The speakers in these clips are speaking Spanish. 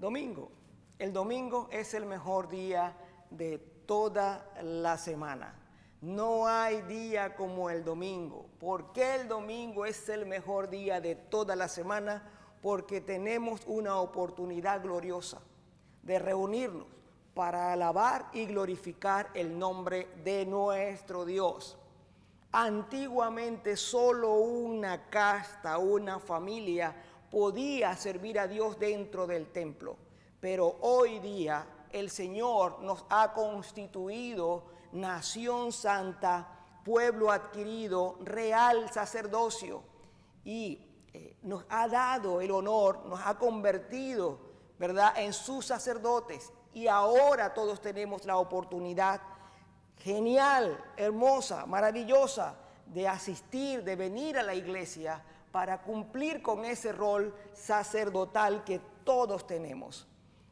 Domingo. El domingo es el mejor día de toda la semana. No hay día como el domingo. ¿Por qué el domingo es el mejor día de toda la semana? Porque tenemos una oportunidad gloriosa de reunirnos para alabar y glorificar el nombre de nuestro Dios. Antiguamente solo una casta, una familia podía servir a Dios dentro del templo, pero hoy día el Señor nos ha constituido nación santa, pueblo adquirido, real sacerdocio, y nos ha dado el honor, nos ha convertido, ¿verdad?, en sus sacerdotes, y ahora todos tenemos la oportunidad genial, hermosa, maravillosa de asistir, de venir a la iglesia para cumplir con ese rol sacerdotal que todos tenemos.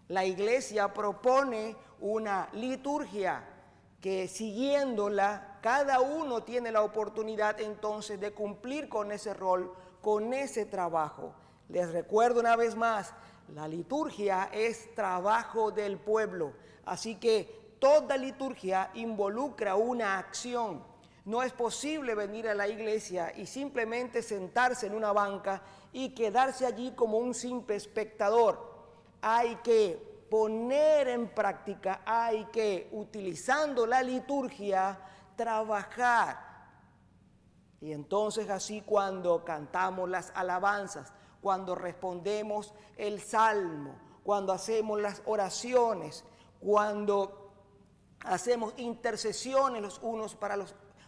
La iglesia propone una liturgia que, siguiéndola, cada uno tiene la oportunidad entonces de cumplir con ese rol, con ese trabajo. Les recuerdo una vez más, la liturgia es trabajo del pueblo, así que toda liturgia involucra una acción. No es posible venir a la iglesia y simplemente sentarse en una banca y quedarse allí como un simple espectador. Hay que poner en práctica, hay que, utilizando la liturgia, trabajar. Y entonces así, cuando cantamos las alabanzas, cuando respondemos el salmo, cuando hacemos las oraciones, cuando hacemos intercesiones los unos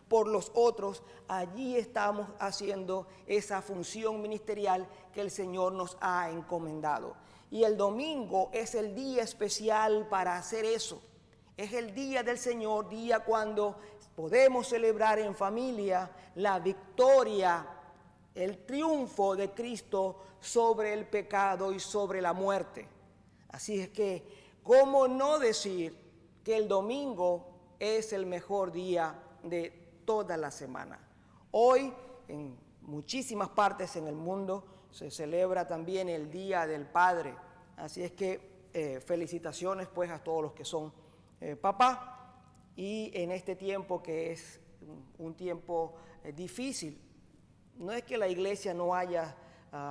por los otros, allí estamos haciendo esa función ministerial que el Señor nos ha encomendado. Y el domingo es el día especial para hacer eso. Es el día del Señor, día cuando podemos celebrar en familia la victoria, el triunfo de Cristo sobre el pecado y sobre la muerte. Así es que, ¿cómo no decir que el domingo es el mejor día de toda la semana? Hoy, en muchísimas partes en el mundo, se celebra también el Día del Padre. Así es que felicitaciones pues a todos los que son papá. Y en este tiempo, que es un tiempo difícil, no es que la iglesia no haya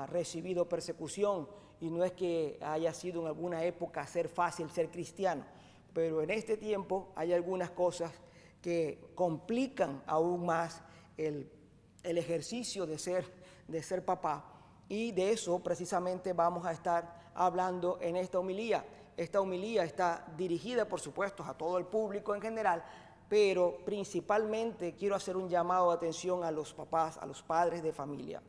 recibido persecución, y no es que haya sido en alguna época ser fácil ser cristiano, pero en este tiempo hay algunas cosas que complican aún más el ejercicio de ser papá, y de eso precisamente vamos a estar hablando en esta homilía. Esta homilía está dirigida, por supuesto, a todo el público en general, pero principalmente quiero hacer un llamado de atención a los papás, a los padres de familia.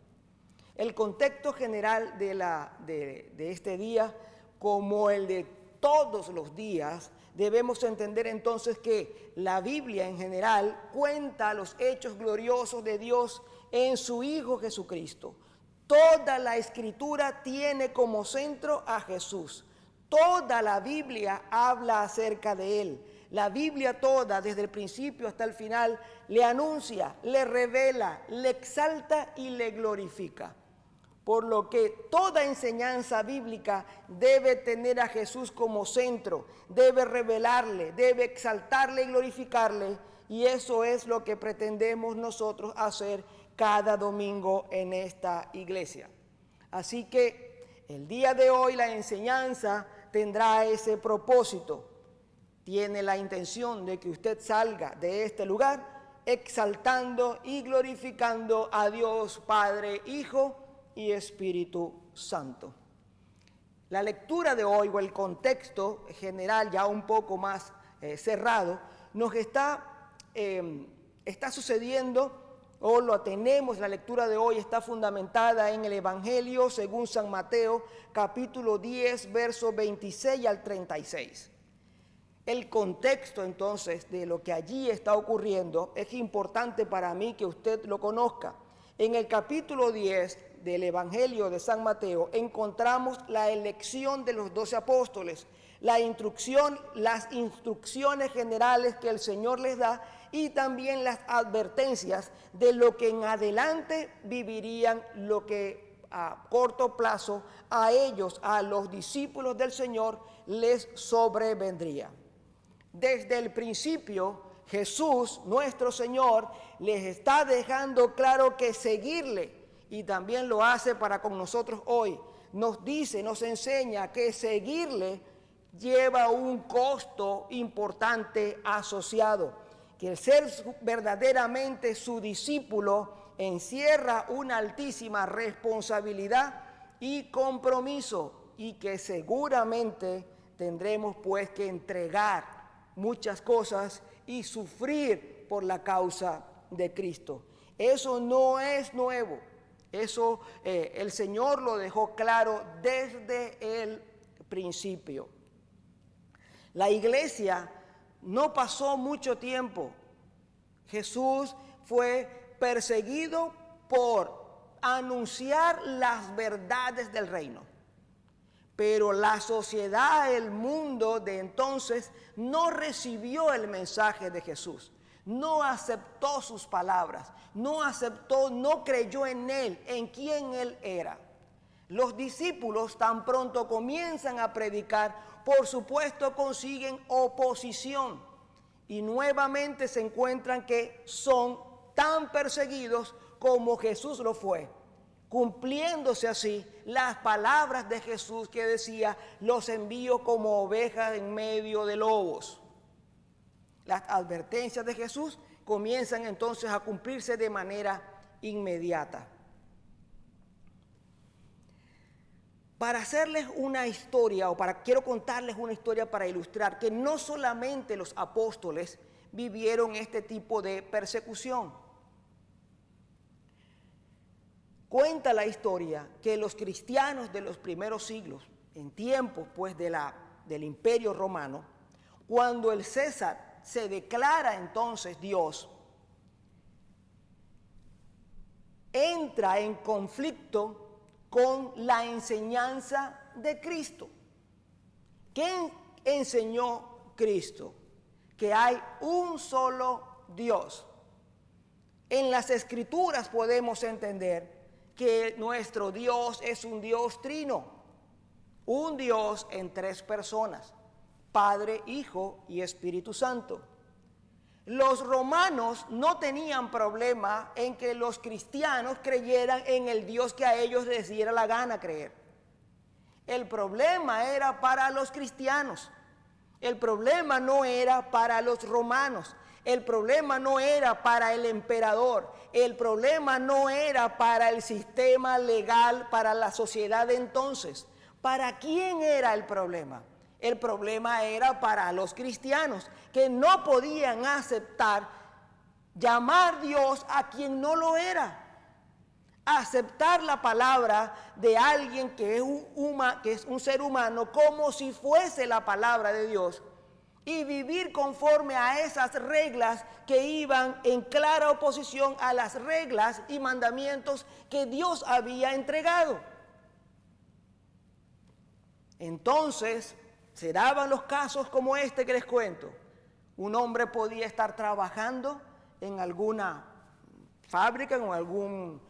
El contexto general de este día, como el de todos los días, debemos entender entonces que la Biblia en general cuenta los hechos gloriosos de Dios en su Hijo Jesucristo. Toda la Escritura tiene como centro a Jesús. Toda la Biblia habla acerca de Él. La Biblia toda, desde el principio hasta el final, le anuncia, le revela, le exalta y le glorifica. Por lo que toda enseñanza bíblica debe tener a Jesús como centro, debe revelarle, debe exaltarle y glorificarle, y eso es lo que pretendemos nosotros hacer cada domingo en esta iglesia. Así que el día de hoy la enseñanza tendrá ese propósito. Tiene la intención de que usted salga de este lugar exaltando y glorificando a Dios Padre, Hijo y Espíritu Santo. La lectura de hoy, o el contexto general ya un poco más cerrado, nos está sucediendo, o lo tenemos, la lectura de hoy está fundamentada en el Evangelio según San Mateo, capítulo 10, versos 26 al 36. El contexto entonces de lo que allí está ocurriendo es importante para mí que usted lo conozca. En el capítulo 10 del Evangelio de San Mateo encontramos la elección de los 12 apóstoles, las instrucciones generales que el Señor les da, y también las advertencias de lo que en adelante vivirían, lo que a corto plazo a ellos, a los discípulos del Señor, les sobrevendría. Desde el principio, Jesús, nuestro Señor, les está dejando claro que seguirle, y también lo hace para con nosotros hoy. Nos dice, nos enseña que seguirle lleva un costo importante asociado, que el ser verdaderamente su discípulo encierra una altísima responsabilidad y compromiso, y que seguramente tendremos pues que entregar muchas cosas y sufrir por la causa de Cristo. Eso no es nuevo, eso el Señor lo dejó claro desde el principio. La iglesia no pasó mucho tiempo. Jesús fue perseguido por anunciar las verdades del reino. Pero la sociedad, el mundo de entonces, no recibió el mensaje de Jesús, no aceptó sus palabras, no aceptó, no creyó en él, en quién él era. Los discípulos tan pronto comienzan a predicar, por supuesto consiguen oposición y nuevamente se encuentran que son tan perseguidos como Jesús lo fue, cumpliéndose así las palabras de Jesús que decía: los envío como ovejas en medio de lobos. Las advertencias de Jesús comienzan entonces a cumplirse de manera inmediata. Para hacerles una historia, quiero contarles una historia para ilustrar que no solamente los apóstoles vivieron este tipo de persecución. Cuenta la historia que los cristianos de los primeros siglos, en tiempos pues del Imperio Romano, cuando el César se declara entonces Dios, entra en conflicto con la enseñanza de Cristo. ¿Qué enseñó Cristo? Que hay un solo Dios. En las Escrituras podemos entender que nuestro Dios es un Dios trino, un Dios en tres personas: Padre, Hijo y Espíritu Santo. Los romanos no tenían problema en que los cristianos creyeran en el Dios que a ellos les diera la gana creer. El problema era para los cristianos. El problema no era para los romanos. El problema no era para el emperador. El problema no era para el sistema legal, para la sociedad de entonces. ¿Para quién era el problema? El problema era para los cristianos, que no podían aceptar llamar Dios a quien no lo era. Aceptar la palabra de alguien que es un ser humano como si fuese la palabra de Dios, y vivir conforme a esas reglas que iban en clara oposición a las reglas y mandamientos que Dios había entregado. Entonces, se daban los casos como este que les cuento. Un hombre podía estar trabajando en alguna fábrica, en algún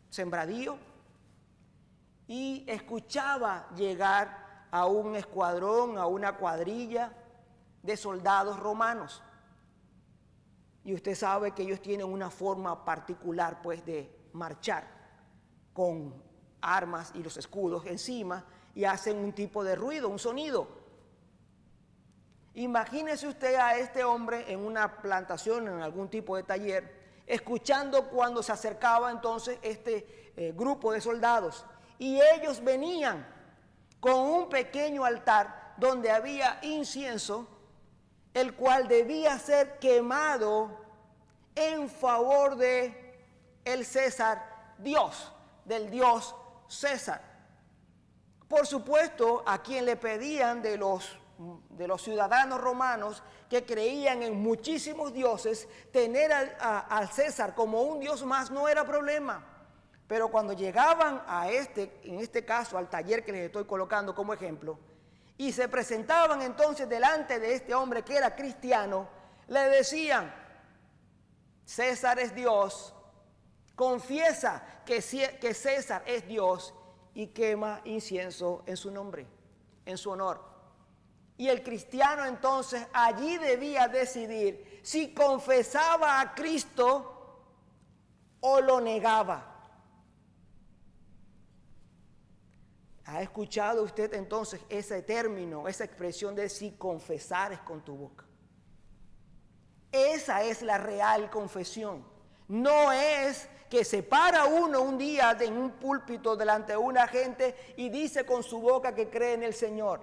sembradío, y escuchaba llegar a un escuadrón, a una cuadrilla de soldados romanos. Y usted sabe que ellos tienen una forma particular pues de marchar, con armas y los escudos encima, y hacen un tipo de ruido, un sonido. Imagínese usted a este hombre en una plantación, en algún tipo de taller, escuchando cuando se acercaba entonces este grupo de soldados, y ellos venían con un pequeño altar donde había incienso, el cual debía ser quemado en favor de el César Dios, del Dios César. Por supuesto, a quien le pedían de los ciudadanos romanos que creían en muchísimos dioses, tener al César como un dios más no era problema. Pero cuando llegaban en este caso, al taller que les estoy colocando como ejemplo, y se presentaban entonces delante de este hombre que era cristiano, le decían: César es Dios, Confiesa que César es Dios y quema incienso en su nombre, en su honor. Y el cristiano entonces allí debía decidir si confesaba a Cristo o lo negaba. ¿Ha escuchado usted entonces ese término, esa expresión de si confesares con tu boca? Esa es la real confesión. No es que se para uno un día en un púlpito delante de una gente y dice con su boca que cree en el Señor.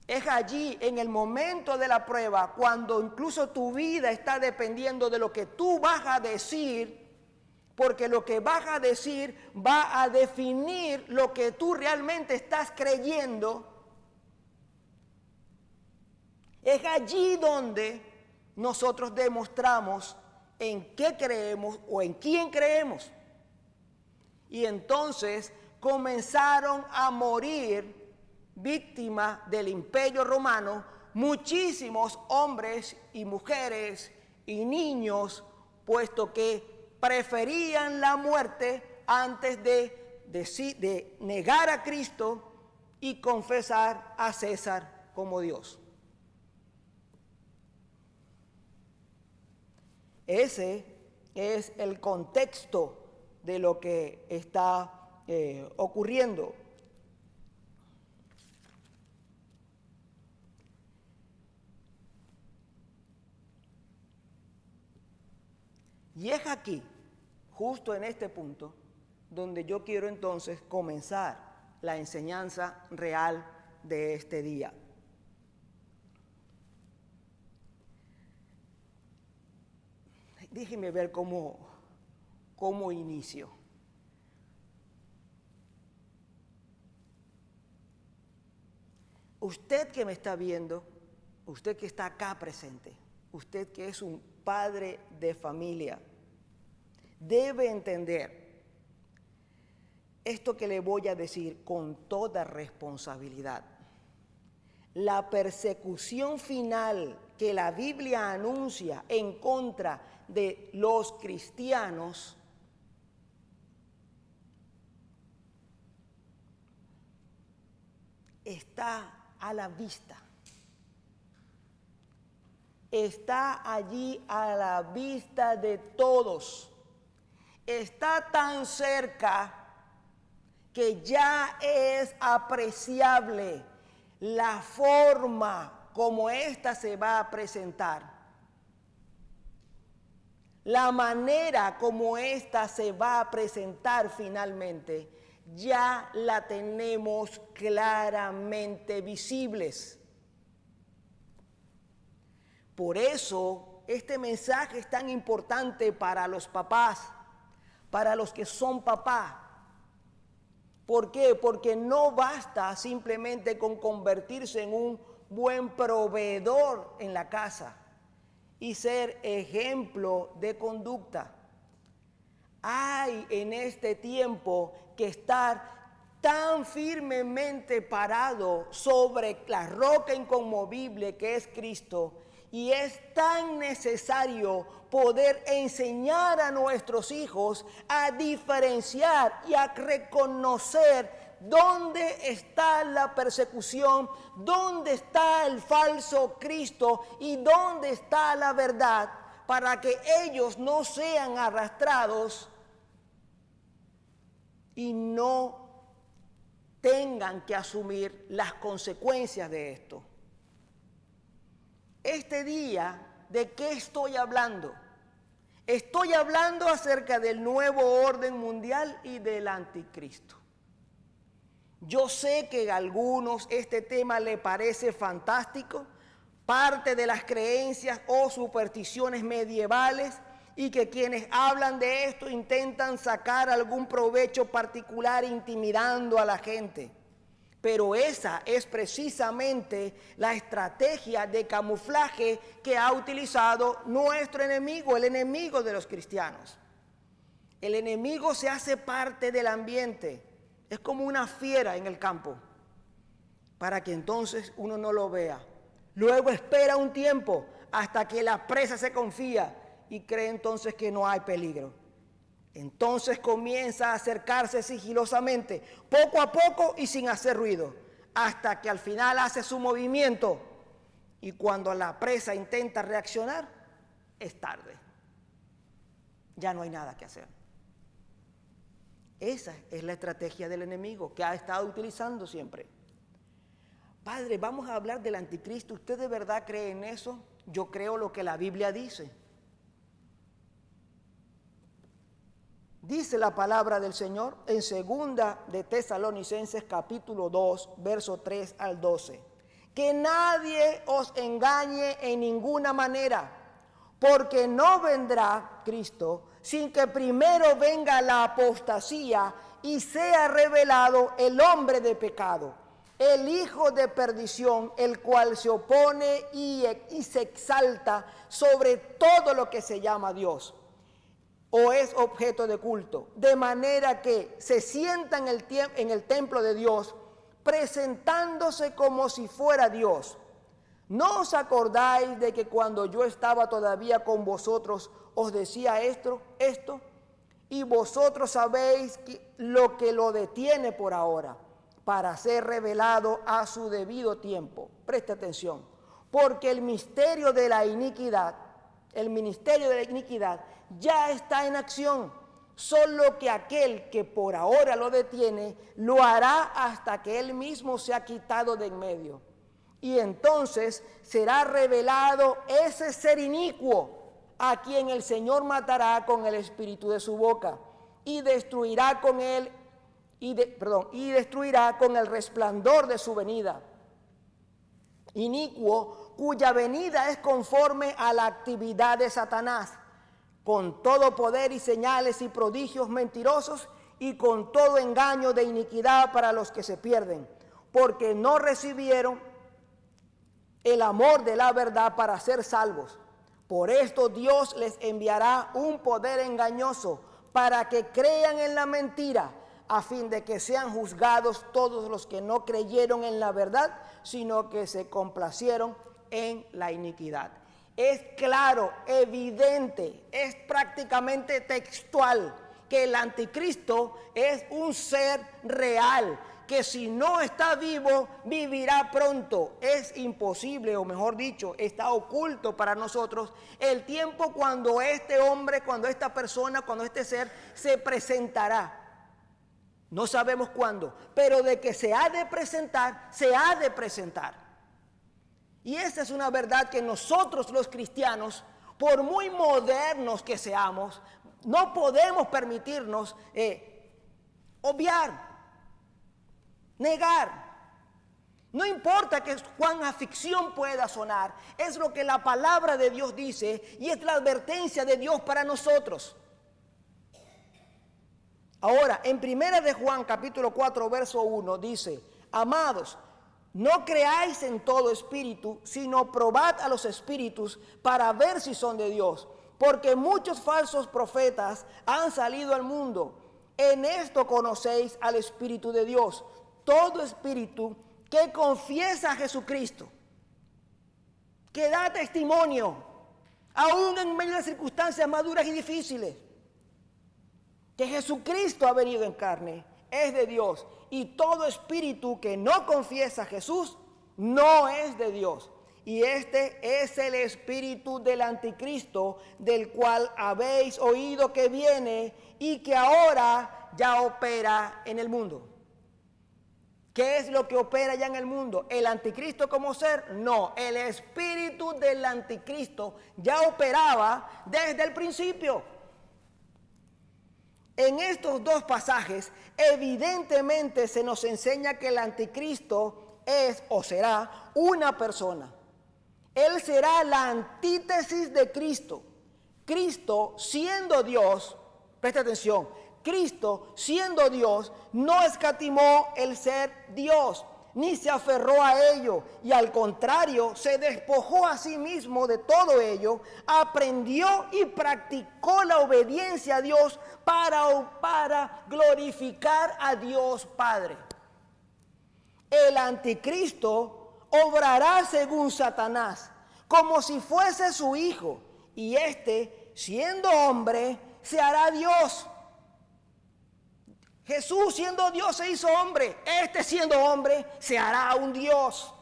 Es allí, en el momento de la prueba, cuando incluso tu vida está dependiendo de lo que tú vas a decir, porque lo que vas a decir va a definir lo que tú realmente estás creyendo. Es allí donde nosotros demostramos en qué creemos o en quién creemos. Y entonces comenzaron a morir víctimas del Imperio Romano muchísimos hombres y mujeres y niños, puesto que preferían la muerte antes de negar a Cristo y confesar a César como Dios. Ese es el contexto de lo que está ocurriendo. Y es aquí, justo en este punto, donde yo quiero entonces comenzar la enseñanza real de este día. Déjeme ver cómo inicio. Usted que me está viendo, usted que está acá presente, usted que es un padre de familia, debe entender esto que le voy a decir con toda responsabilidad. La persecución final que la Biblia anuncia en contra de los cristianos está a la vista. Está allí a la vista de todos. Está tan cerca que ya es apreciable la forma como ésta se va a presentar. La manera como ésta se va a presentar finalmente, ya la tenemos claramente visibles. Por eso, este mensaje es tan importante para los papás, para los que son papás. ¿Por qué? Porque no basta simplemente con convertirse en un buen proveedor en la casa y ser ejemplo de conducta. Hay en este tiempo que estar tan firmemente parado sobre la roca inconmovible que es Cristo, y es tan necesario poder enseñar a nuestros hijos a diferenciar y a reconocer dónde está la persecución, dónde está el falso Cristo y dónde está la verdad, para que ellos no sean arrastrados y no tengan que asumir las consecuencias de esto. Este día, ¿de qué estoy hablando? Estoy hablando acerca del nuevo orden mundial y del anticristo. Yo sé que a algunos este tema le parece fantástico, parte de las creencias o supersticiones medievales, y que quienes hablan de esto intentan sacar algún provecho particular intimidando a la gente. Pero esa es precisamente la estrategia de camuflaje que ha utilizado nuestro enemigo, el enemigo de los cristianos. El enemigo se hace parte del ambiente, es como una fiera en el campo, para que entonces uno no lo vea. Luego espera un tiempo hasta que la presa se confía y cree entonces que no hay peligro. Entonces comienza a acercarse sigilosamente, poco a poco y sin hacer ruido, hasta que al final hace su movimiento. Y cuando la presa intenta reaccionar, es tarde. Ya no hay nada que hacer. Esa es la estrategia del enemigo que ha estado utilizando siempre. Padre, vamos a hablar del anticristo. ¿Usted de verdad cree en eso? Yo creo lo que la Biblia dice. Dice la palabra del Señor en 2 de Tesalonicenses capítulo 2, verso 3 al 12. Que nadie os engañe en ninguna manera, porque no vendrá Cristo sin que primero venga la apostasía y sea revelado el hombre de pecado, el hijo de perdición, el cual se opone y se exalta sobre todo lo que se llama Dios o es objeto de culto, de manera que se sienta en el templo de Dios, presentándose como si fuera Dios. ¿No os acordáis de que cuando yo estaba todavía con vosotros os decía esto? Y vosotros sabéis lo que lo detiene por ahora, para ser revelado a su debido tiempo. Preste atención, porque el ministerio de la iniquidad ya está en acción, solo que aquel que por ahora lo detiene, lo hará hasta que él mismo sea quitado de en medio. Y entonces será revelado ese ser inicuo, a quien el Señor matará con el espíritu de su boca, y destruirá con él, y destruirá con el resplandor de su venida. Inicuo, cuya venida es conforme a la actividad de Satanás, con todo poder y señales y prodigios mentirosos y con todo engaño de iniquidad para los que se pierden, porque no recibieron el amor de la verdad para ser salvos. Por esto Dios les enviará un poder engañoso para que crean en la mentira, a fin de que sean juzgados todos los que no creyeron en la verdad, sino que se complacieron en la iniquidad. Es claro, evidente, es prácticamente textual que el anticristo es un ser real, que si no está vivo, vivirá pronto. Es imposible, o mejor dicho, está oculto para nosotros el tiempo cuando este hombre, cuando esta persona, cuando este ser se presentará. No sabemos cuándo, pero de que se ha de presentar, se ha de presentar. Y esa es una verdad que nosotros los cristianos, por muy modernos que seamos, no podemos permitirnos obviar, negar. No importa que cuán aficción pueda sonar, es lo que la palabra de Dios dice y es la advertencia de Dios para nosotros. Ahora, en 1 de Juan capítulo 4, verso 1 dice: amados, no creáis en todo espíritu, sino probad a los espíritus para ver si son de Dios, porque muchos falsos profetas han salido al mundo. En esto conocéis al Espíritu de Dios. Todo espíritu que confiesa a Jesucristo, que da testimonio, aún en medio de circunstancias maduras y difíciles, que Jesucristo ha venido en carne, es de Dios. Y todo espíritu que no confiesa a Jesús no es de Dios. Y este es el espíritu del anticristo, del cual habéis oído que viene y que ahora ya opera en el mundo. ¿Qué es lo que opera ya en el mundo? ¿El anticristo como ser? No, el espíritu del anticristo ya operaba desde el principio. En estos dos pasajes, evidentemente se nos enseña que el anticristo es o será una persona. Él será la antítesis de Cristo. Cristo, siendo Dios, presta atención, Cristo, siendo Dios, no escatimó el ser Dios, ni se aferró a ello, y al contrario, se despojó a sí mismo de todo ello, aprendió y practicó la obediencia a Dios para glorificar a Dios Padre. El anticristo obrará según Satanás, como si fuese su hijo, y éste, siendo hombre, se hará Dios. Jesús siendo Dios se hizo hombre. Este siendo hombre se hará un Dios,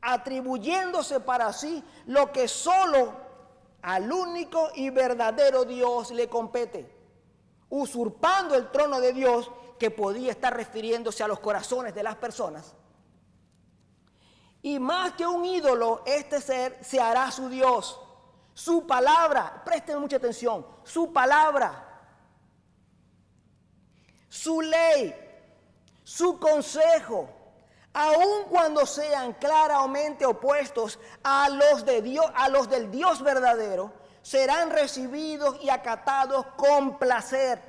atribuyéndose para sí lo que solo al único y verdadero Dios le compete, usurpando el trono de Dios, que podía estar refiriéndose a los corazones de las personas. Y más que un ídolo, este ser se hará su Dios. Su palabra, presten mucha atención, su palabra, su ley, su consejo, aun cuando sean claramente opuestos a los de Dios, a los del Dios verdadero, serán recibidos y acatados con placer.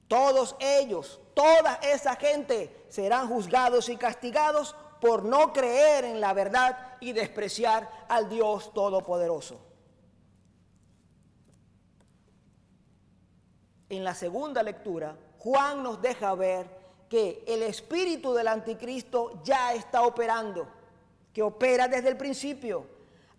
Todos ellos, toda esa gente serán juzgados y castigados por no creer en la verdad y despreciar al Dios Todopoderoso. En la segunda lectura, Juan nos deja ver que el espíritu del anticristo ya está operando, que opera desde el principio.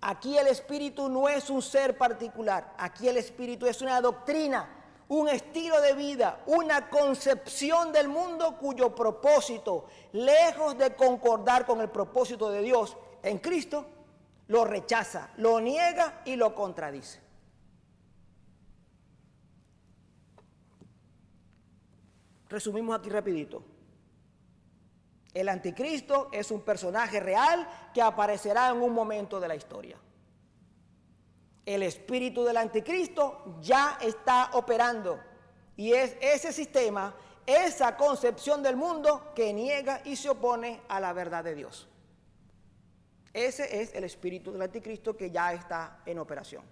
Aquí el espíritu no es un ser particular, aquí el espíritu es una doctrina, un estilo de vida, una concepción del mundo cuyo propósito, lejos de concordar con el propósito de Dios en Cristo, lo rechaza, lo niega y lo contradice. Resumimos aquí rapidito. El anticristo es un personaje real que aparecerá en un momento de la historia. El espíritu del anticristo ya está operando y es ese sistema, esa concepción del mundo que niega y se opone a la verdad de Dios. Ese es el espíritu del anticristo que ya está en operación.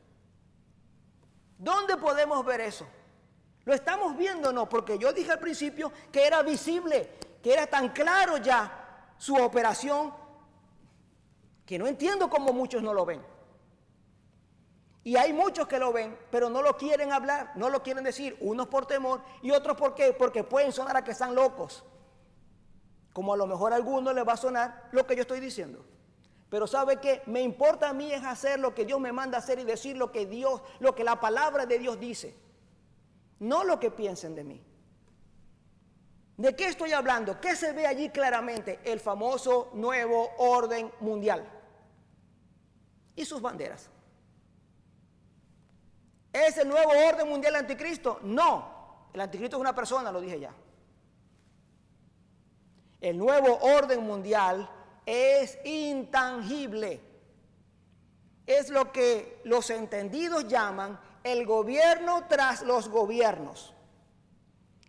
¿Dónde podemos ver eso? ¿Lo estamos viendo o no? Porque yo dije al principio que era visible, que era tan claro ya su operación, que no entiendo cómo muchos no lo ven. Y hay muchos que lo ven, pero no lo quieren hablar, no lo quieren decir, unos por temor y otros ¿por qué? Porque pueden sonar a que están locos. Como a lo mejor a algunos les va a sonar lo que yo estoy diciendo. Pero ¿sabe qué? Me importa a mí es hacer lo que Dios me manda hacer y decir lo que Dios, lo que la palabra de Dios dice. No lo que piensen de mí. ¿De qué estoy hablando? ¿Qué se ve allí claramente? El famoso nuevo orden mundial y sus banderas. ¿Es el nuevo orden mundial anticristo? No, el anticristo es una persona, lo dije ya. El nuevo orden mundial es intangible. Es lo que los entendidos llaman el gobierno tras los gobiernos.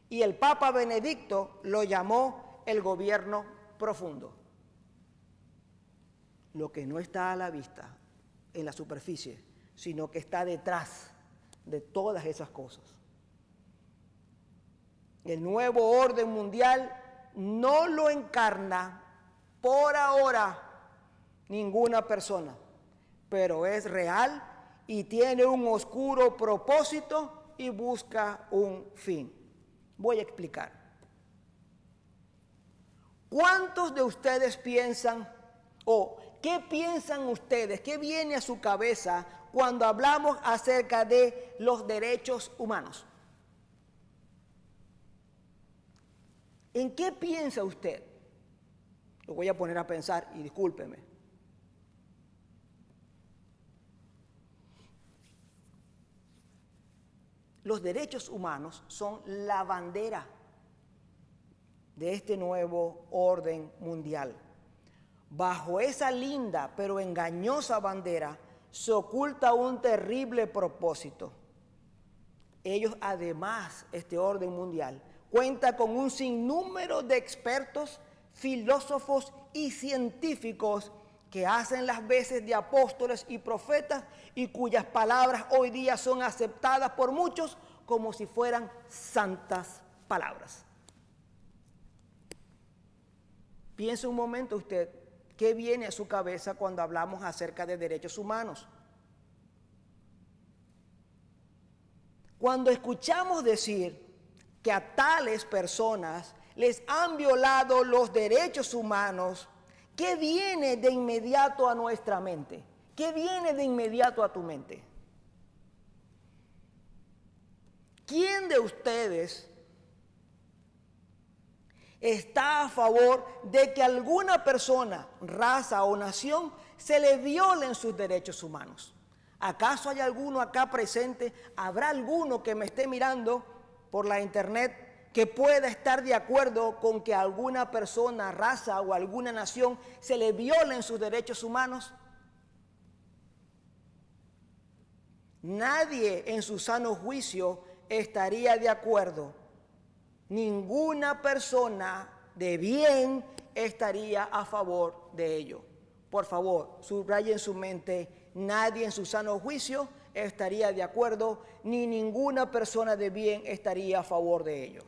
Y el Papa Benedicto lo llamó el gobierno profundo. Lo que no está a la vista, en la superficie, sino que está detrás de todas esas cosas. El nuevo orden mundial no lo encarna por ahora ninguna persona, pero es real y tiene un oscuro propósito y busca un fin. Voy a explicar. ¿Cuántos de ustedes piensan o qué piensan ustedes, qué viene a su cabeza cuando hablamos acerca de los derechos humanos? ¿En qué piensa usted? Lo voy a poner a pensar y discúlpeme. Los derechos humanos son la bandera de este nuevo orden mundial. Bajo esa linda pero engañosa bandera se oculta un terrible propósito. Ellos, además, este orden mundial cuenta con un sinnúmero de expertos, filósofos y científicos que hacen las veces de apóstoles y profetas y cuyas palabras hoy día son aceptadas por muchos como si fueran santas palabras. Piense un momento usted, ¿qué viene a su cabeza cuando hablamos acerca de derechos humanos? Cuando escuchamos decir que a tales personas les han violado los derechos humanos, ¿qué viene de inmediato a nuestra mente? ¿Qué viene de inmediato a tu mente? ¿Quién de ustedes está a favor de que alguna persona, raza o nación se le violen sus derechos humanos. ¿Acaso hay alguno acá presente? ¿Habrá alguno que me esté mirando por la internet que pueda estar de acuerdo con que a alguna persona, raza o alguna nación se le violen sus derechos humanos? Nadie en su sano juicio estaría de acuerdo. Ninguna persona de bien estaría a favor de ello. Por favor, subraye en su mente, nadie en su sano juicio estaría de acuerdo, ni ninguna persona de bien estaría a favor de ello.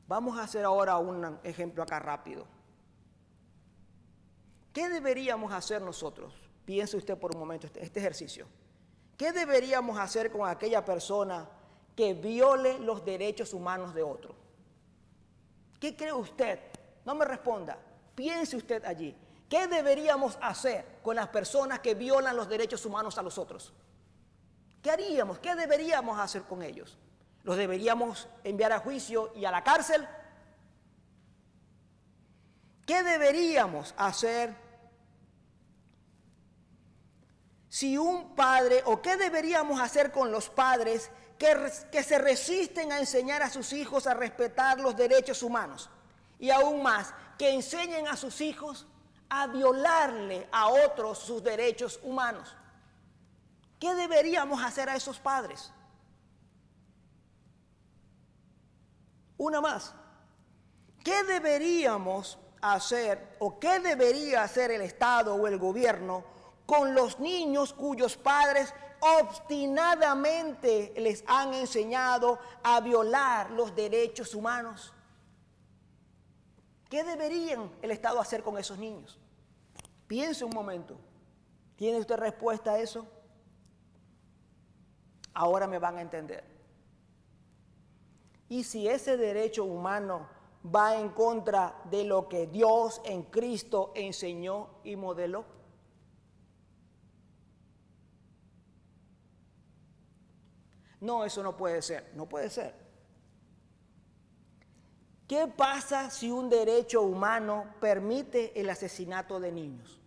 Vamos a hacer ahora un ejemplo acá rápido. ¿Qué deberíamos hacer nosotros? Piense usted por un momento este ejercicio. ¿Qué deberíamos hacer con aquella persona que viole los derechos humanos de otro? ¿Qué cree usted? No me responda. Piense usted allí. ¿Qué deberíamos hacer con las personas que violan los derechos humanos a los otros? ¿Qué haríamos? ¿Qué deberíamos hacer con ellos? ¿Los deberíamos enviar a juicio y a la cárcel? ¿Qué deberíamos hacer si un padre, o qué deberíamos hacer con los padres que se resisten a enseñar a sus hijos a respetar los derechos humanos? Y aún más, que enseñen a sus hijos a violarle a otros sus derechos humanos. ¿Qué deberíamos hacer a esos padres? Una más. ¿Qué deberíamos hacer o qué debería hacer el Estado o el gobierno con los niños cuyos padres obstinadamente les han enseñado a violar los derechos humanos? ¿Qué debería el Estado hacer con esos niños? Piense un momento. ¿Tiene usted respuesta a eso? Ahora me van a entender. ¿Y si ese derecho humano va en contra de lo que Dios en Cristo enseñó y modeló? No, eso no puede ser, no puede ser. ¿Qué pasa si un derecho humano permite el asesinato de niños?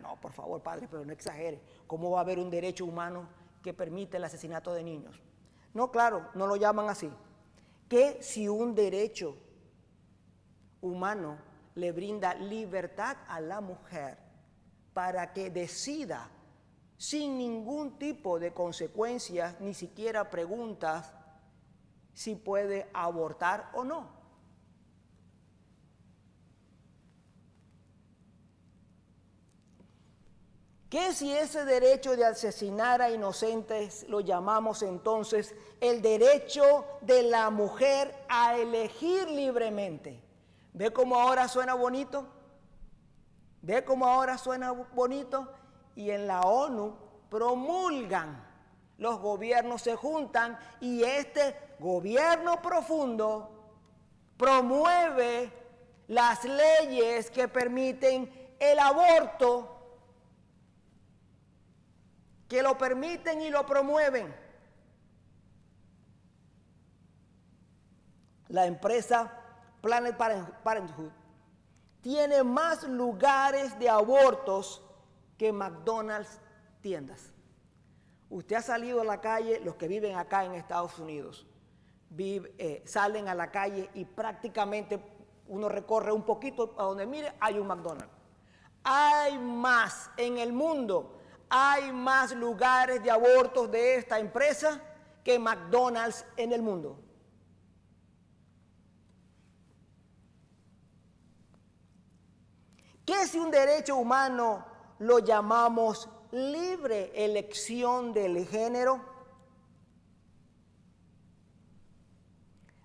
No, por favor, padre, pero no exagere. ¿Cómo va a haber un derecho humano que permite el asesinato de niños? No, claro, no lo llaman así. ¿Qué si un derecho humano le brinda libertad a la mujer para que decida sin ningún tipo de consecuencias, ni siquiera preguntas, si puede abortar o no? ¿Qué si ese derecho de asesinar a inocentes lo llamamos entonces el derecho de la mujer a elegir libremente? ¿Ve cómo ahora suena bonito? ¿Ve cómo ahora suena bonito? Y en la ONU promulgan, los gobiernos se juntan y este gobierno profundo promueve las leyes que permiten el aborto, que lo permiten y lo promueven. La empresa Planned Parenthood tiene más lugares de abortos que McDonald's tiendas. Usted ha salido a la calle, los que viven acá en Estados Unidos, salen a la calle y prácticamente uno recorre un poquito a donde mire, hay un McDonald's. Hay más en el mundo, hay más lugares de abortos de esta empresa que McDonald's en el mundo. ¿Qué si un derecho humano lo llamamos libre elección del género?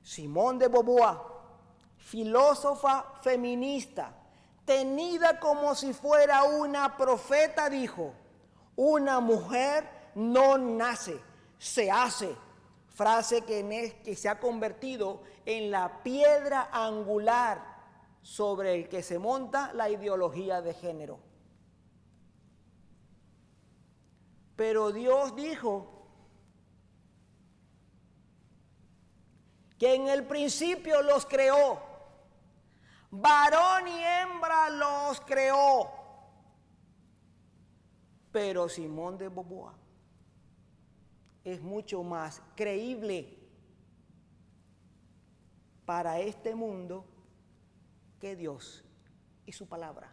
Simone de Beauvoir, filósofa feminista, tenida como si fuera una profeta, dijo: una mujer no nace, se hace. Frase que se ha convertido en la piedra angular sobre el que se monta la ideología de género. Pero Dios dijo que en el principio los creó. Varón y hembra los creó. Pero Simón de Beauvoir es mucho más creíble para este mundo que Dios y su palabra.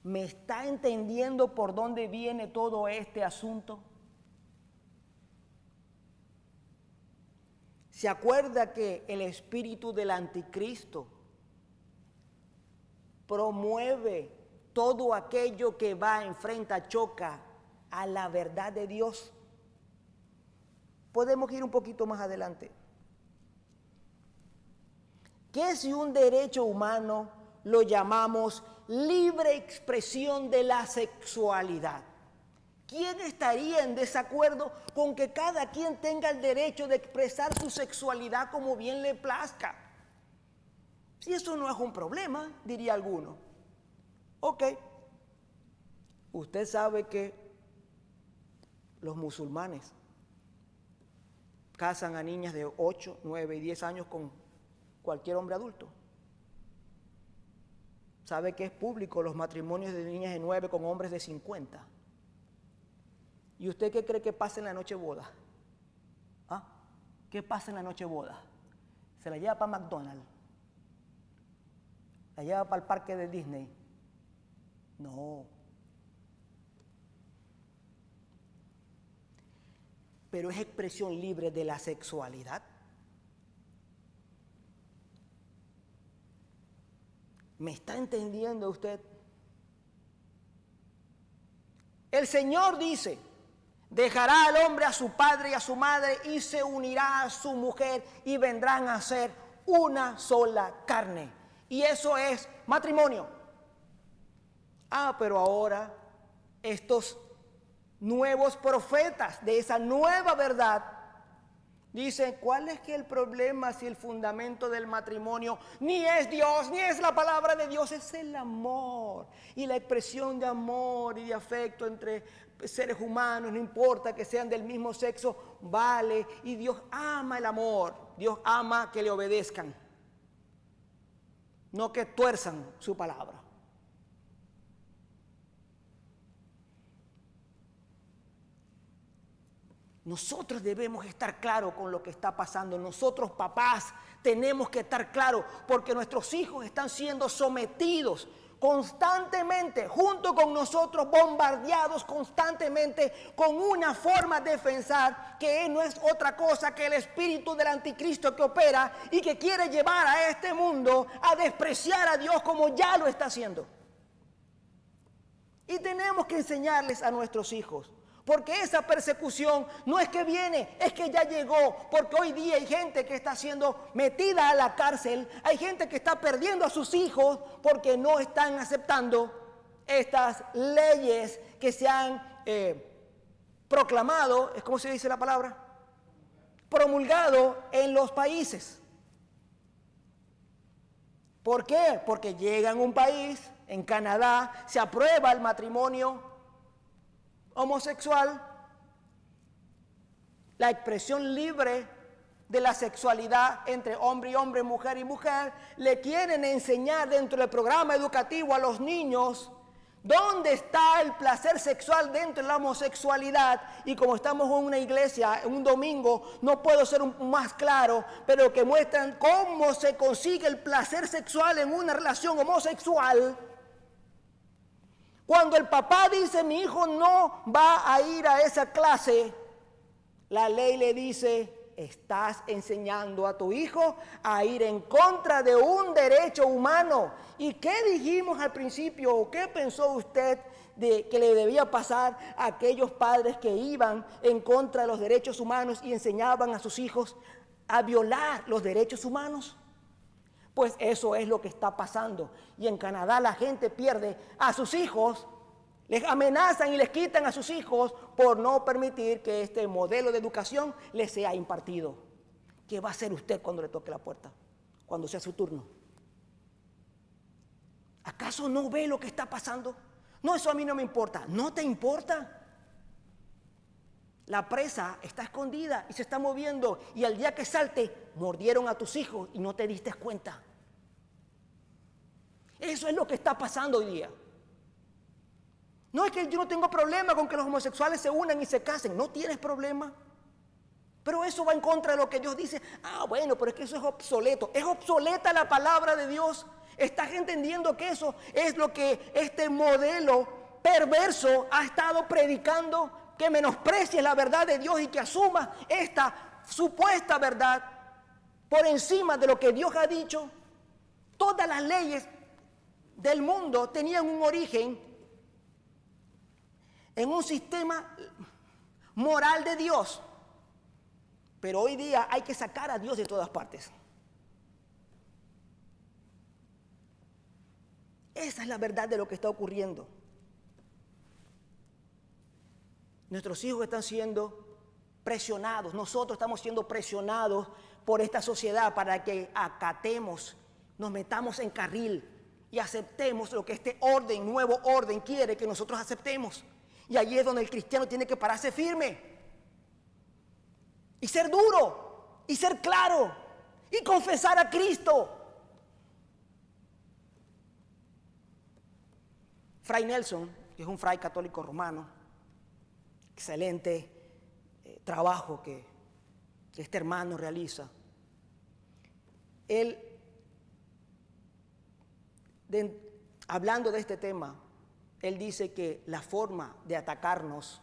¿Me está entendiendo por dónde viene todo este asunto? ¿Se acuerda que el espíritu del anticristo promueve todo aquello que va, enfrenta, choca a la verdad de Dios? Podemos ir un poquito más adelante. ¿Qué si un derecho humano lo llamamos libre expresión de la sexualidad? ¿Quién estaría en desacuerdo con que cada quien tenga el derecho de expresar su sexualidad como bien le plazca? Si eso no es un problema, diría alguno. Ok, usted sabe que los musulmanes casan a niñas de 8, 9 y 10 años con cualquier hombre adulto. Sabe que es público los matrimonios de niñas de 9 con hombres de 50. ¿Y usted qué cree que pasa en la noche boda? ¿Ah? ¿Qué pasa en la noche boda? Se la lleva para McDonald's, la lleva para el parque de Disney. No. Pero es expresión libre de la sexualidad. ¿Me está entendiendo usted? El Señor dice, dejará al hombre a su padre y a su madre y se unirá a su mujer y vendrán a ser una sola carne. Y eso es matrimonio. Ah, pero ahora estos nuevos profetas de esa nueva verdad dicen, ¿cuál es que el problema si el fundamento del matrimonio ni es Dios, ni es la palabra de Dios, es el amor y la expresión de amor y de afecto entre seres humanos, no importa que sean del mismo sexo, vale, y Dios ama el amor, Dios ama que le obedezcan, no que tuerzan su palabra. Nosotros debemos estar claros con lo que está pasando. Nosotros, papás, tenemos que estar claros porque nuestros hijos están siendo sometidos constantemente, junto con nosotros, bombardeados constantemente con una forma de pensar que no es otra cosa que el espíritu del anticristo que opera y que quiere llevar a este mundo a despreciar a Dios como ya lo está haciendo. Y tenemos que enseñarles a nuestros hijos. Porque esa persecución no es que viene, es que ya llegó. Porque hoy día hay gente que está siendo metida a la cárcel. Hay gente que está perdiendo a sus hijos porque no están aceptando estas leyes que se han proclamado, ¿cómo se dice la palabra? Promulgado en los países. ¿Por qué? Porque llegan a un país, en Canadá, se aprueba el matrimonio homosexual, la expresión libre de la sexualidad entre hombre y hombre, mujer y mujer. Le quieren enseñar dentro del programa educativo a los niños dónde está el placer sexual dentro de la homosexualidad. Y como estamos en una iglesia, en un domingo, no puedo ser más claro, pero que muestran cómo se consigue el placer sexual en una relación homosexual. Cuando el papá dice, mi hijo no va a ir a esa clase, la ley le dice, estás enseñando a tu hijo a ir en contra de un derecho humano. ¿Y qué dijimos al principio? ¿O qué pensó usted de que le debía pasar a aquellos padres que iban en contra de los derechos humanos y enseñaban a sus hijos a violar los derechos humanos? Pues eso es lo que está pasando. Y en Canadá la gente pierde a sus hijos, les amenazan y les quitan a sus hijos por no permitir que este modelo de educación les sea impartido. ¿Qué va a hacer usted cuando le toque la puerta? Cuando sea su turno. ¿Acaso no ve lo que está pasando? No, eso a mí no me importa. ¿No te importa? La presa está escondida y se está moviendo. Y al día que salte, mordieron a tus hijos y no te diste cuenta. Eso es lo que está pasando hoy día. No es que yo no tengo problema con que los homosexuales se unan y se casen. No tienes problema. Pero eso va en contra de lo que Dios dice. Ah, bueno, pero es que eso es obsoleto. Es obsoleta la palabra de Dios. ¿Estás entendiendo que eso es lo que este modelo perverso ha estado predicando? Que menosprecies la verdad de Dios y que asumas esta supuesta verdad por encima de lo que Dios ha dicho. Todas las leyes del mundo tenían un origen en un sistema moral de Dios. Pero hoy día hay que sacar a Dios de todas partes. Esa es la verdad de lo que está ocurriendo. Nuestros hijos están siendo presionados, nosotros estamos siendo presionados por esta sociedad para que acatemos, nos metamos en carril y aceptemos lo que este orden, nuevo orden, quiere que nosotros aceptemos. Y allí es donde el cristiano tiene que pararse firme y ser duro y ser claro y confesar a Cristo. Fray Nelson, que es un fray católico romano, excelente trabajo que este hermano realiza. Él, hablando de este tema, él dice que la forma de atacarnos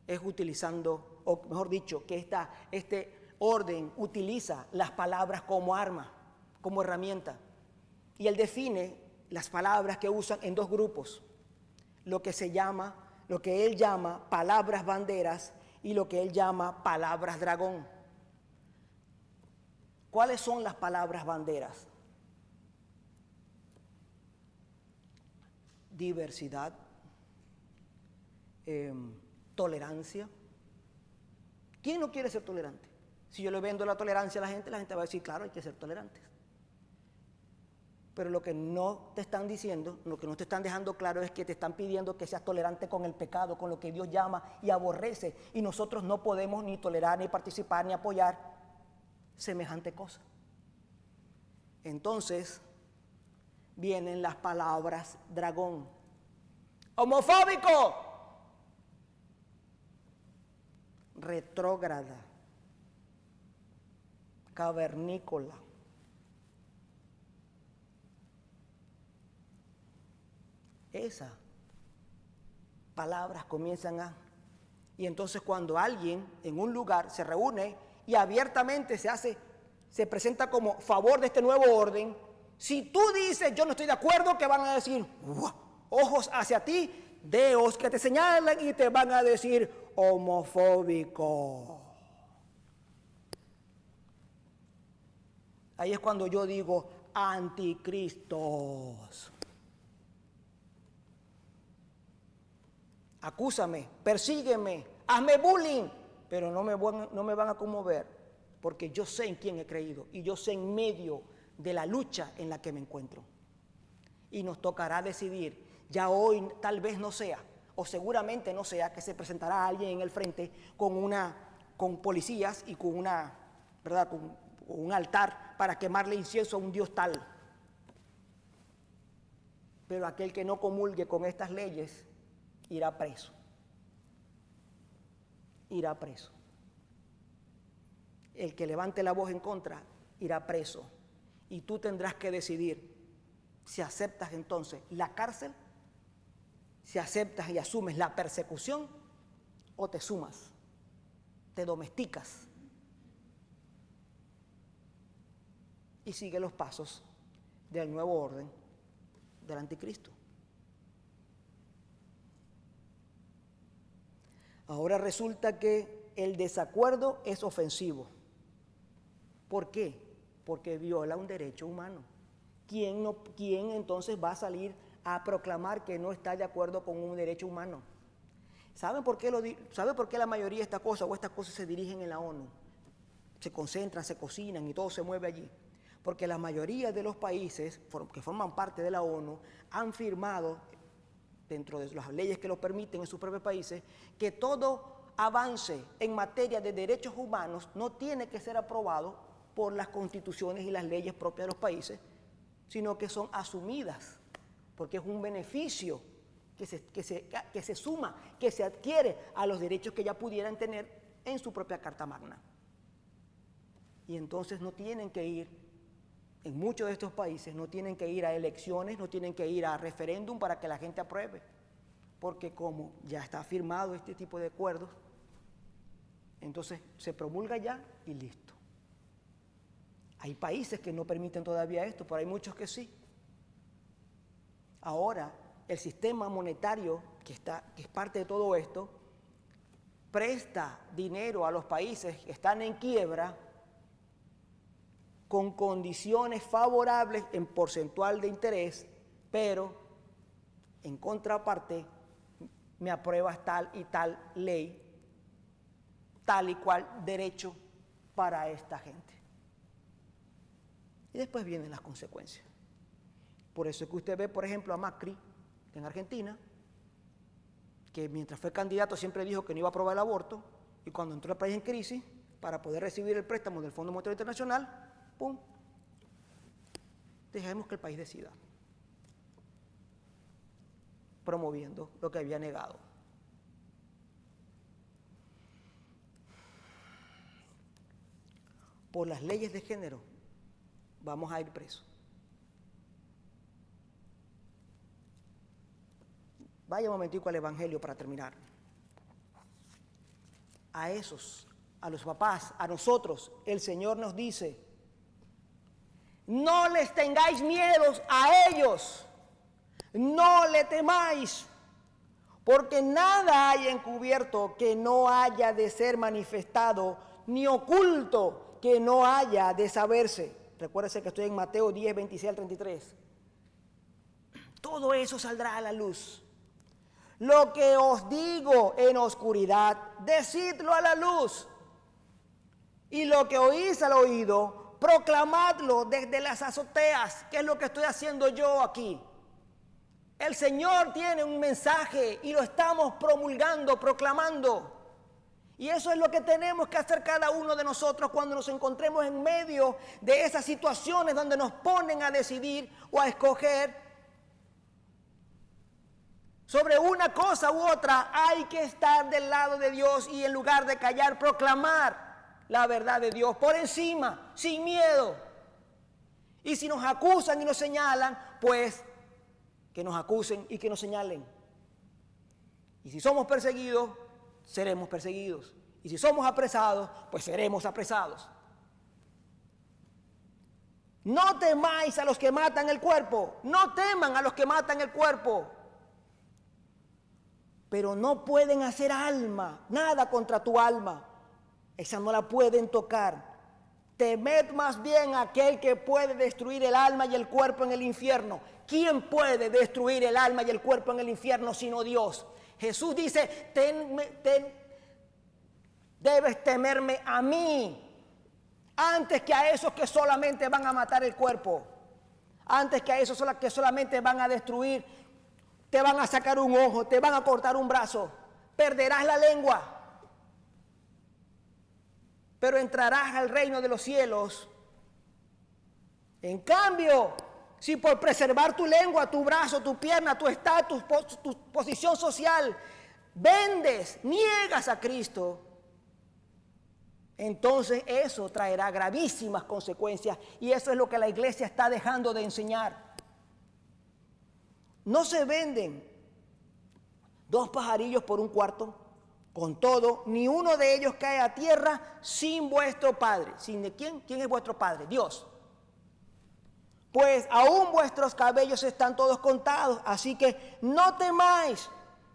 es utilizando, o mejor dicho, que este orden utiliza las palabras como arma, como herramienta. Y él define las palabras que usan en dos grupos, lo que él llama palabras banderas y lo que él llama palabras dragón. ¿Cuáles son las palabras banderas? Diversidad, tolerancia. ¿Quién no quiere ser tolerante? Si yo le vendo la tolerancia a la gente va a decir, claro, hay que ser tolerantes. Pero lo que no te están diciendo, lo que no te están dejando claro es que te están pidiendo que seas tolerante con el pecado, con lo que Dios llama y aborrece. Y nosotros no podemos ni tolerar, ni participar, ni apoyar semejante cosa. Entonces vienen las palabras dragón. Homofóbico, retrógrada, cavernícola. Esas palabras comienzan a... Y entonces cuando alguien en un lugar se reúne y abiertamente se presenta como favor de este nuevo orden, si tú dices yo no estoy de acuerdo, ¿qué van a decir? Ojos hacia ti, dedos que te señalan y te van a decir homofóbico. Ahí es cuando yo digo anticristos. Acúsame, persígueme, hazme bullying, pero no me van a conmover, porque yo sé en quién he creído y yo sé en medio de la lucha en la que me encuentro. Y nos tocará decidir, ya hoy tal vez no sea, o seguramente no sea, que se presentará alguien en el frente con policías y con un altar para quemarle incienso a un Dios tal. Pero aquel que no comulgue con estas leyes irá preso. Irá preso. El que levante la voz en contra irá preso. Y tú tendrás que decidir si aceptas entonces la cárcel, si aceptas y asumes la persecución o te sumas, te domesticas y sigue los pasos del nuevo orden del anticristo. Ahora resulta que el desacuerdo es ofensivo. ¿Por qué? Porque viola un derecho humano. ¿Quién entonces va a salir a proclamar que no está de acuerdo con un derecho humano? ¿Sabe por qué la mayoría de estas cosas se dirigen en la ONU? Se concentran, se cocinan y todo se mueve allí. Porque la mayoría de los países que forman parte de la ONU han firmado, dentro de las leyes que lo permiten en sus propios países, que todo avance en materia de derechos humanos no tiene que ser aprobado por las constituciones y las leyes propias de los países, sino que son asumidas, porque es un beneficio que se suma, que se adquiere a los derechos que ya pudieran tener en su propia Carta Magna. Y entonces no tienen que ir, en muchos de estos países, no tienen que ir a elecciones, no tienen que ir a referéndum para que la gente apruebe, porque como ya está firmado este tipo de acuerdos, entonces se promulga ya y listo. Hay países que no permiten todavía esto, pero hay muchos que sí. Ahora, el sistema monetario, que es parte de todo esto, presta dinero a los países que están en quiebra con condiciones favorables en porcentual de interés, pero en contraparte me apruebas tal y tal ley, tal y cual derecho para esta gente. Y después vienen las consecuencias. Por eso es que usted ve, por ejemplo, a Macri en Argentina, que mientras fue candidato siempre dijo que no iba a aprobar el aborto, y cuando entró el país en crisis, para poder recibir el préstamo del Fondo Monetario Internacional, ¡pum!, dejemos que el país decida, promoviendo lo que había negado. Por las leyes de género vamos a ir presos. Vaya un momentico al Evangelio para terminar. A esos, a los papás, a nosotros, el Señor nos dice: no les tengáis miedos a ellos, no le temáis, porque nada hay encubierto que no haya de ser manifestado, ni oculto que no haya de saberse. Recuérdese que estoy en Mateo 10, 26 al 33. Todo eso saldrá a la luz. Lo que os digo en oscuridad, decidlo a la luz. Y lo que oís al oído, proclamadlo desde las azoteas, que es lo que estoy haciendo yo aquí. El Señor tiene un mensaje y lo estamos promulgando, proclamando. Y eso es lo que tenemos que hacer cada uno de nosotros cuando nos encontremos en medio de esas situaciones donde nos ponen a decidir o a escoger sobre una cosa u otra. Hay que estar del lado de Dios y en lugar de callar, proclamar la verdad de Dios por encima, sin miedo. Y si nos acusan y nos señalan, pues que nos acusen y que nos señalen. Y si somos perseguidos, seremos perseguidos. Y si somos apresados, pues seremos apresados. No temáis a los que matan el cuerpo, no teman a los que matan el cuerpo, pero no pueden hacer nada contra tu alma. Esa no la pueden tocar. Temed más bien a aquel que puede destruir el alma y el cuerpo en el infierno. ¿Quién puede destruir el alma y el cuerpo en el infierno sino Dios? Jesús dice: debes temerme a mí antes que a esos que solamente van a matar el cuerpo, antes que a esos que solamente van a destruir, te van a sacar un ojo, te van a cortar un brazo, perderás la lengua, pero entrarás al reino de los cielos. En cambio, si por preservar tu lengua, tu brazo, tu pierna, tu estatus, tu posición social, vendes, niegas a Cristo, entonces eso traerá gravísimas consecuencias, y eso es lo que la iglesia está dejando de enseñar. No se venden 2 pajarillos por un cuarto. Con todo, ni uno de ellos cae a tierra sin vuestro Padre. ¿Sin de quién? ¿Quién es vuestro Padre? Dios. Pues aún vuestros cabellos están todos contados, así que no temáis,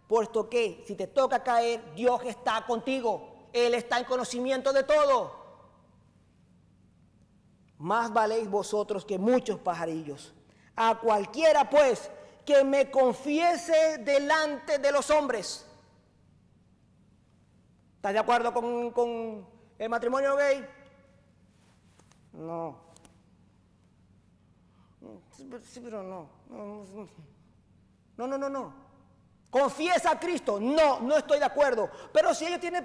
puesto que si te toca caer, Dios está contigo. Él está en conocimiento de todo. Más valéis vosotros que muchos pajarillos. A cualquiera, pues, que me confiese delante de los hombres. ¿Estás de acuerdo con el matrimonio gay? No. Sí, pero no. No. Confiesa a Cristo. No, no estoy de acuerdo. Pero si ellos tienen,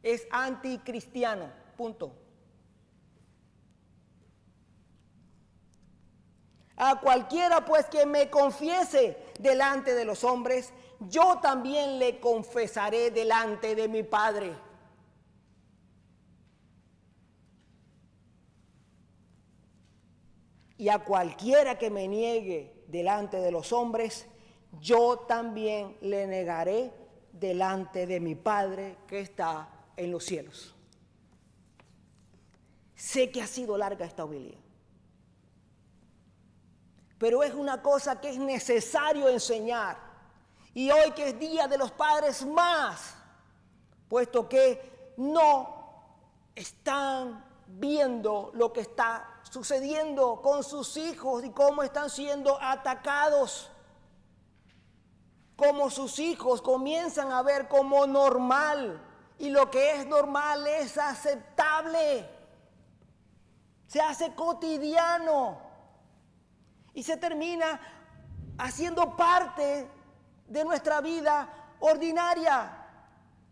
es anticristiano. Punto. A cualquiera pues que me confiese delante de los hombres, yo también le confesaré delante de mi Padre. Y a cualquiera que me niegue delante de los hombres, yo también le negaré delante de mi Padre que está en los cielos. Sé que ha sido larga esta homilía, pero es una cosa que es necesario enseñar. Y hoy que es Día de los Padres más, puesto que no están viendo lo que está sucediendo con sus hijos y cómo están siendo atacados, cómo sus hijos comienzan a ver como normal, y lo que es normal es aceptable, se hace cotidiano y se termina haciendo parte de nuestra vida ordinaria.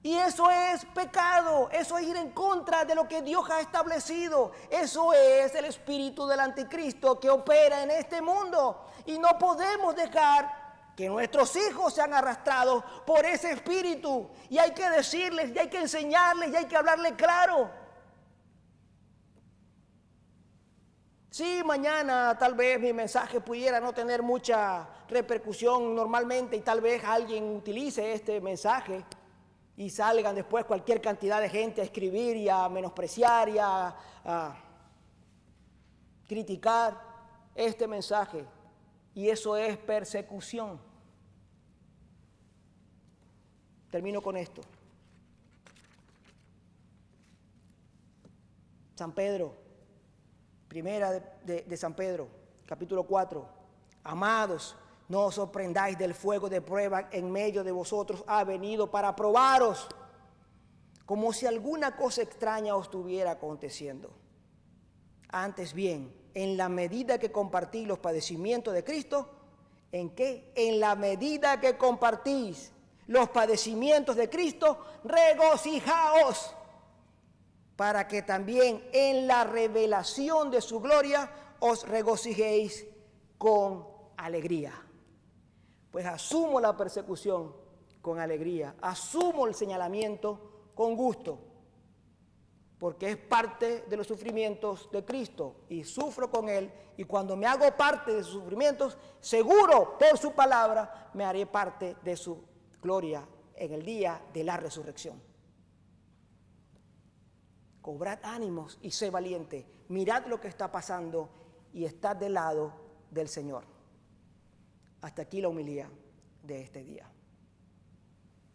Y eso es pecado, eso es ir en contra de lo que Dios ha establecido. Eso es el espíritu del anticristo que opera en este mundo. Y no podemos dejar que nuestros hijos sean arrastrados por ese espíritu. Y hay que decirles, y hay que enseñarles, y hay que hablarles claro. Sí, mañana tal vez mi mensaje pudiera no tener mucha repercusión normalmente, y tal vez alguien utilice este mensaje y salgan después cualquier cantidad de gente a escribir y a menospreciar y a criticar este mensaje. Y eso es persecución. Termino con esto. San Pedro, primera de San Pedro, capítulo 4. Amados, no os sorprendáis del fuego de prueba en medio de vosotros ha venido para probaros, como si alguna cosa extraña os estuviera aconteciendo. Antes bien, en la medida que compartís los padecimientos de Cristo, ¿en qué? En la medida que compartís los padecimientos de Cristo, regocijaos, para que también en la revelación de su gloria os regocijéis con alegría. Pues asumo la persecución con alegría, asumo el señalamiento con gusto, porque es parte de los sufrimientos de Cristo y sufro con Él, y cuando me hago parte de sus sufrimientos, seguro por su palabra me haré parte de su gloria en el día de la resurrección. Cobrad ánimos y sé valiente, mirad lo que está pasando y estad del lado del Señor. Hasta aquí la homilía de este día.